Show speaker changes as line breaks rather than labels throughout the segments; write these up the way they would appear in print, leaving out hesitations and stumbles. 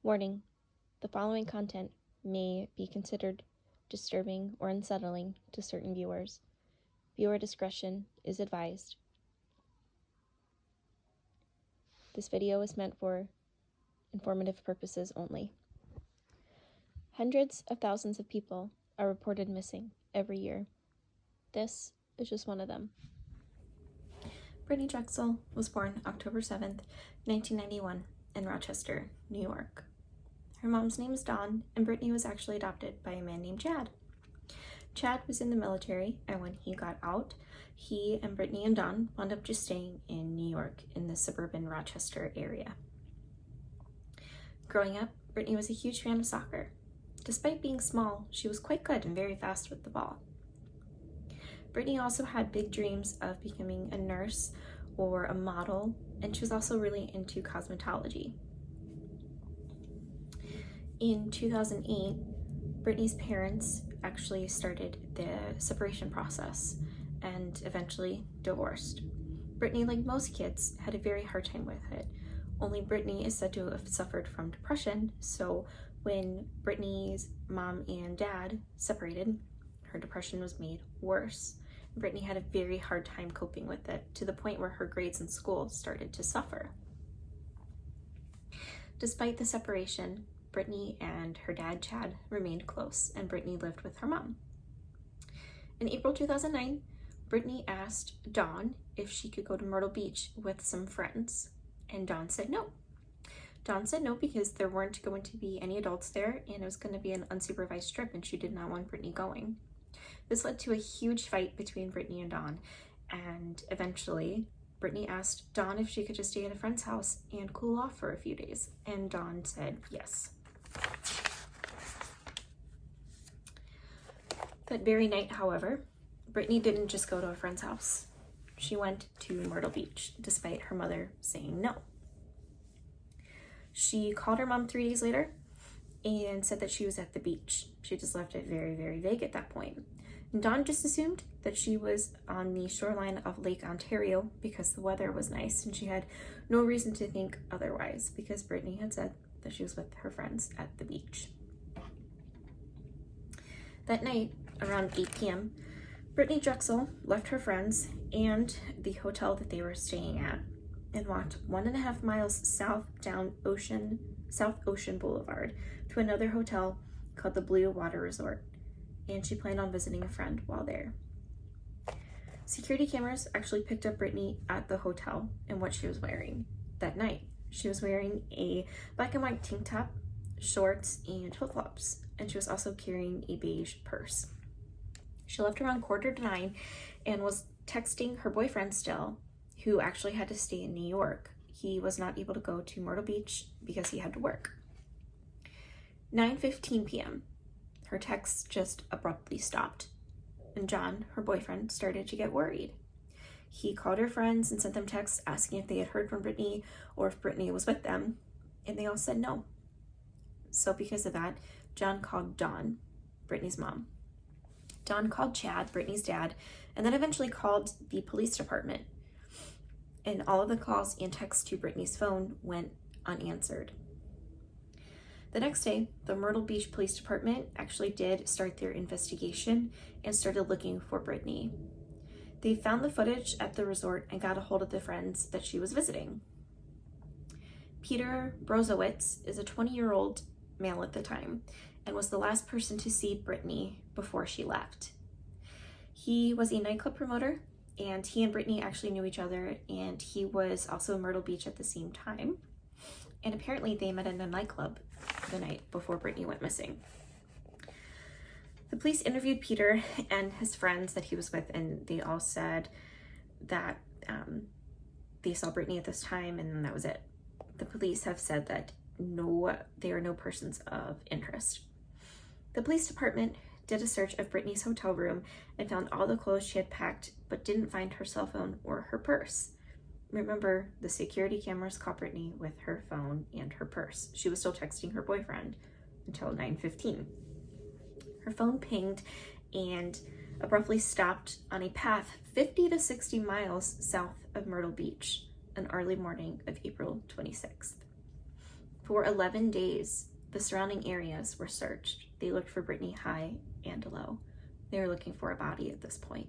Warning: the following content may be considered disturbing or unsettling to certain viewers. Viewer discretion is advised. This video is meant for informative purposes only. Hundreds of thousands of people are reported missing every year. This is just one of them. Brittanee Drexel was born October 7th, 1991 in Rochester, New York. Her mom's name is Dawn, and Brittanee was actually adopted by a man named Chad. Chad was in the military, and when he got out, he and Brittanee and Dawn wound up just staying in New York in the suburban Rochester area. Growing up, Brittanee was a huge fan of soccer. Despite being small, she was quite good and very fast with the ball. Brittanee also had big dreams of becoming a nurse or a model, and she was also really into cosmetology. In 2008, Brittanee's parents actually started the separation process and eventually divorced. Brittanee, like most kids, had a very hard time with it. Only Brittanee is said to have suffered from depression, so when Brittanee's mom and dad separated, her depression was made worse. Brittanee had a very hard time coping with it, to the point where her grades in school started to suffer. Despite the separation, Brittanee and her dad, Chad, remained close, and Brittanee lived with her mom. In April 2009, Brittanee asked Dawn if she could go to Myrtle Beach with some friends, and Dawn said no. Dawn said no because there weren't going to be any adults there, and it was going to be an unsupervised trip, and she did not want Brittanee going. This led to a huge fight between Brittanee and Dawn, and eventually Brittanee asked Dawn if she could just stay at a friend's house and cool off for a few days, and Dawn said yes. That very night, however, Brittanee didn't just go to a friend's house. She went to Myrtle Beach, despite her mother saying no. She called her mom 3 days later and said that she was at the beach. She just left it very, very vague at that point. And Dawn just assumed that she was on the shoreline of Lake Ontario because the weather was nice, and she had no reason to think otherwise because Brittanee had said that she was with her friends at the beach. That night, around 8 p.m., Brittanee Drexel left her friends and the hotel that they were staying at and walked 1.5 miles south down South Ocean Boulevard to another hotel called the Blue Water Resort, and she planned on visiting a friend while there. Security cameras actually picked up Brittanee at the hotel and what she was wearing that night. She was wearing a black and white tank top, shorts, and flip-flops, and she was also carrying a beige purse. She left around 8:45 and was texting her boyfriend still, who actually had to stay in New York. He was not able to go to Myrtle Beach because he had to work. 9:15 p.m., her texts just abruptly stopped, and John, her boyfriend, started to get worried. He called her friends and sent them texts asking if they had heard from Brittanee or if Brittanee was with them, and they all said no. So because of that, John called Dawn, Brittanee's mom. Dawn called Chad, Brittanee's dad, and then eventually called the police department. And all of the calls and texts to Brittanee's phone went unanswered. The next day, the Myrtle Beach Police Department actually did start their investigation and started looking for Brittanee. They found the footage at the resort and got a hold of the friends that she was visiting. Peter Brozowitz is a 20-year-old male at the time and was the last person to see Brittanee before she left. He was a nightclub promoter, and he and Brittanee actually knew each other, and he was also in Myrtle Beach at the same time. And apparently they met in a nightclub the night before Brittanee went missing. The police interviewed Peter and his friends that he was with, and they all said that they saw Brittanee at this time, and that was it. The police have said that there are no persons of interest. The police department did a search of Brittanee's hotel room and found all the clothes she had packed, but didn't find her cell phone or her purse. Remember, the security cameras caught Brittanee with her phone and her purse. She was still texting her boyfriend until 9:15. Her phone pinged and abruptly stopped on a path 50 to 60 miles south of Myrtle Beach, an early morning of April 26th. For 11 days, the surrounding areas were searched. They looked for Brittanee high and low. They were looking for a body at this point.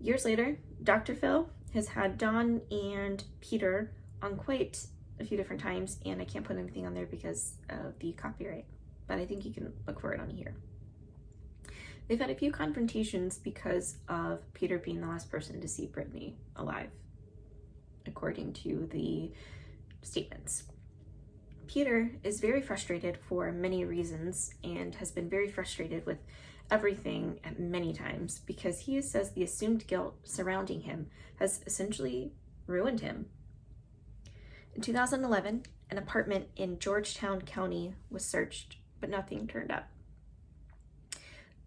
Years later, Dr. Phil has had Don and Peter on quite a few different times, and I can't put anything on there because of the copyright, but I think you can look for it on here. They've had a few confrontations because of Peter being the last person to see Brittanee alive, according to the statements. Peter is very frustrated for many reasons and has been very frustrated with everything at many times because he says the assumed guilt surrounding him has essentially ruined him. In 2011, an apartment in Georgetown County was searched, but nothing turned up.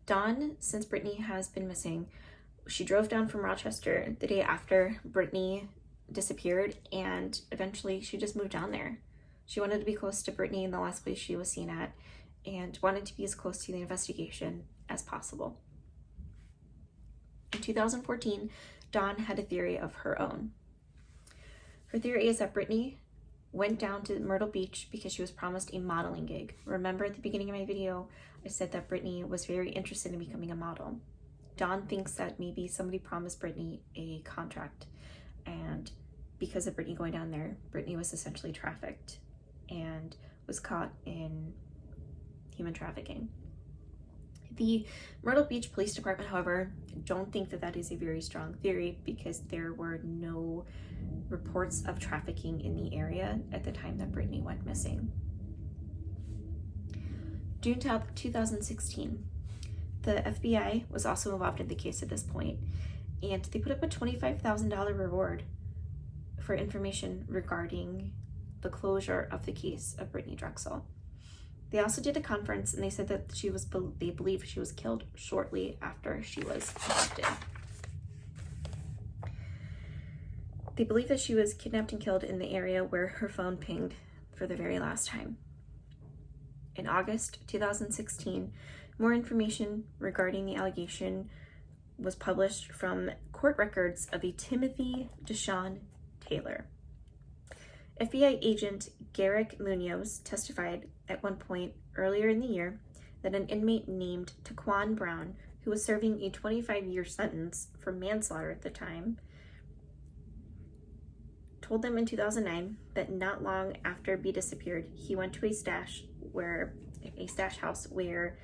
Dawn, since Brittanee has been missing, she drove down from Rochester the day after Brittanee disappeared, and eventually she just moved down there. She wanted to be close to Brittanee in the last place she was seen at, and wanted to be as close to the investigation as possible. In 2014, Dawn had a theory of her own. Her theory is that Brittanee went down to Myrtle Beach because she was promised a modeling gig. Remember at the beginning of my video, I said that Brittanee was very interested in becoming a model. Dawn thinks that maybe somebody promised Brittanee a contract, and because of Brittanee going down there, Brittanee was essentially trafficked and was caught in human trafficking. The Myrtle Beach Police Department, however, don't think that that is a very strong theory because there were no reports of trafficking in the area at the time that Brittanee went missing. June 2016, the FBI was also involved in the case at this point, and they put up a $25,000 reward for information regarding the closure of the case of Brittanee Drexel. They also did a conference, and they said that they believe she was killed shortly after she was abducted. They believe that she was kidnapped and killed in the area where her phone pinged for the very last time. In August 2016, more information regarding the allegation was published from court records of a Timothy Deshawn Taylor. FBI agent Garrick Munoz testified at one point earlier in the year that an inmate named Taquan Brown, who was serving a 25-year sentence for manslaughter at the time, told them in 2009 that not long after B disappeared, he went to a stash house where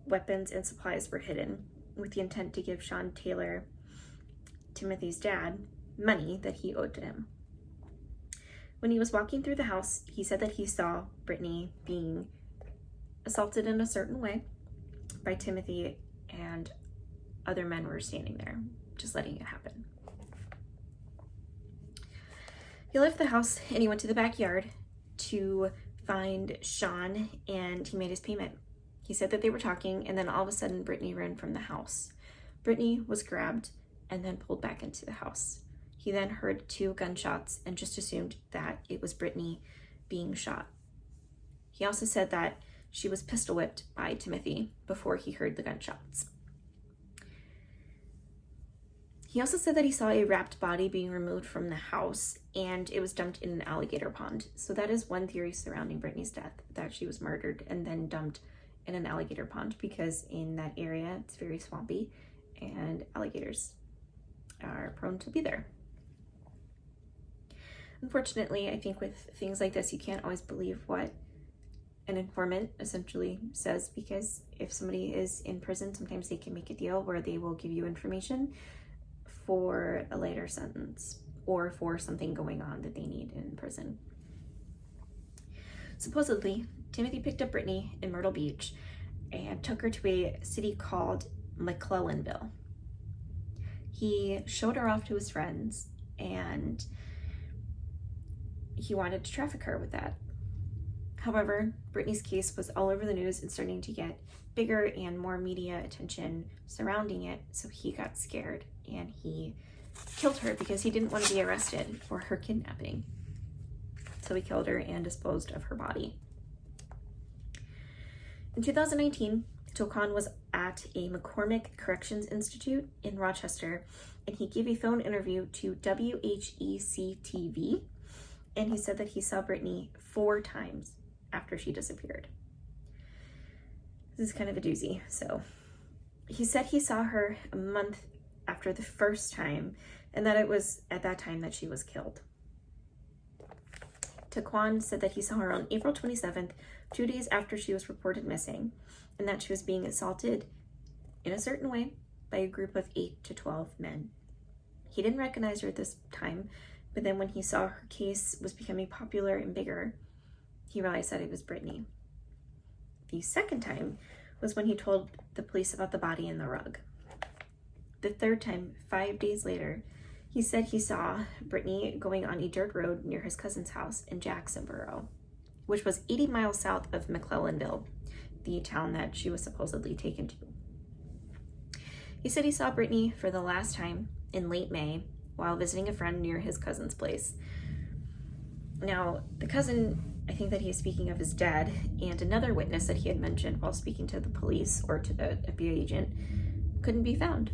weapons and supplies were hidden with the intent to give Sean Taylor, Timothy's dad, money that he owed to him. When he was walking through the house, he said that he saw Brittanee being assaulted in a certain way by Timothy, and other men were standing there, just letting it happen. He left the house and he went to the backyard to find Sean, and he made his payment. He said that they were talking, and then all of a sudden Brittanee ran from the house. Brittanee was grabbed and then pulled back into the house. He then heard 2 gunshots and just assumed that it was Brittanee being shot. He also said that she was pistol whipped by Timothy before he heard the gunshots. He also said that he saw a wrapped body being removed from the house, and it was dumped in an alligator pond. So that is one theory surrounding Brittanee's death, that she was murdered and then dumped in an alligator pond, because in that area it's very swampy and alligators are prone to be there. Unfortunately, I think with things like this, you can't always believe what an informant essentially says, because if somebody is in prison, sometimes they can make a deal where they will give you information for a later sentence or for something going on that they need in prison. Supposedly, Timothy picked up Brittanee in Myrtle Beach and took her to a city called McClellanville. He showed her off to his friends, and he wanted to traffic her with that. However, Brittanee's case was all over the news and starting to get bigger and more media attention surrounding it, so he got scared and he killed her because he didn't want to be arrested for her kidnapping. So he killed her and disposed of her body. In 2019, Taquan was at a McCormick Corrections Institute in Rochester, and he gave a phone interview to WHEC TV, and he said that he saw Brittanee 4 times after she disappeared. This is kind of a doozy. So he said he saw her a month after the first time, and that it was at that time that she was killed. Taquan said that he saw her on April 27th, 2 days after she was reported missing, and that she was being assaulted in a certain way by a group of 8 to 12 men. He didn't recognize her at this time, but then when he saw her case was becoming popular and bigger, he realized that it was Brittanee. The second time was when he told the police about the body in the rug. The third time, 5 days later, he said he saw Brittanee going on a dirt road near his cousin's house in Jacksonboro, which was 80 miles south of McClellanville, the town that she was supposedly taken to. He said he saw Brittanee for the last time in late May while visiting a friend near his cousin's place. Now, the cousin, I think that he is speaking of, is dead, and another witness that he had mentioned while speaking to the police or to the FBI agent couldn't be found.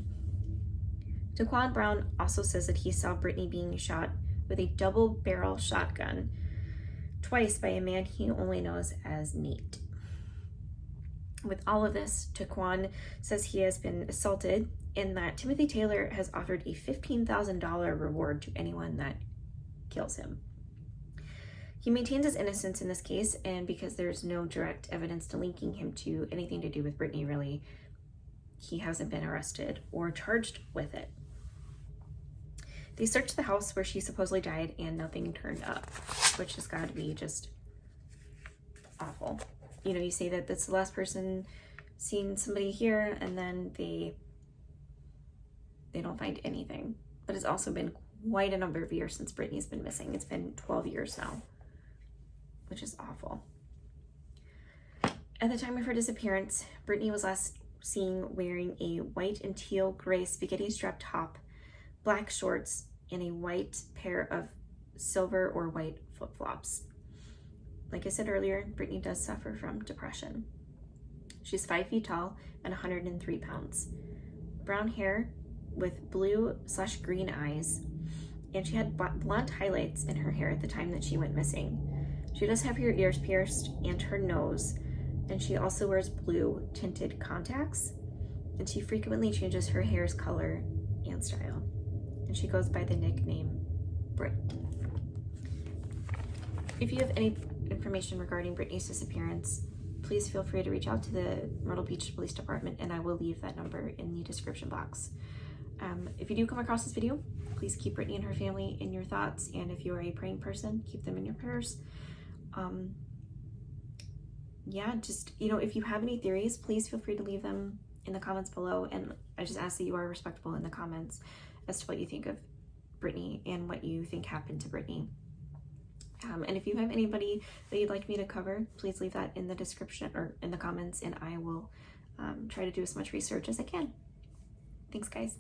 Taquan Brown also says that he saw Brittanee being shot with a double-barrel shotgun twice by a man he only knows as Nate. With all of this, Taquan says he has been assaulted and that Timothy Taylor has offered a $15,000 reward to anyone that kills him. He maintains his innocence in this case, and because there's no direct evidence to linking him to anything to do with Brittanee, really, he hasn't been arrested or charged with it. They searched the house where she supposedly died and nothing turned up, which has got to be just awful. You know, you say that that's the last person seeing somebody here, and then they don't find anything. But it's also been quite a number of years since Brittanee's been missing. It's been 12 years now, which is awful. At the time of her disappearance, Brittanee was last seen wearing a white and teal gray spaghetti strap top, black shorts, and a white pair of silver or white flip-flops. Like I said earlier, Brittanee does suffer from depression. She's 5 feet tall and 103 pounds. Brown hair with blue/green eyes, and she had blonde highlights in her hair at the time that she went missing. She does have her ears pierced and her nose, and she also wears blue tinted contacts, and she frequently changes her hair's color and style, and she goes by the nickname Brit. If you have any information regarding Brittanee's disappearance, please feel free to reach out to the Myrtle Beach Police Department, and I will leave that number in the description box. If you do come across this video, please keep Brittanee and her family in your thoughts, and if you are a praying person, keep them in your prayers. Yeah, just, you know, if you have any theories, please feel free to leave them in the comments below, and I just ask that you are respectful in the comments as to what you think of Brittanee and what you think happened to Brittanee. And if you have anybody that you'd like me to cover, please leave that in the description or in the comments, and I will try to do as much research as I can. Thanks, guys.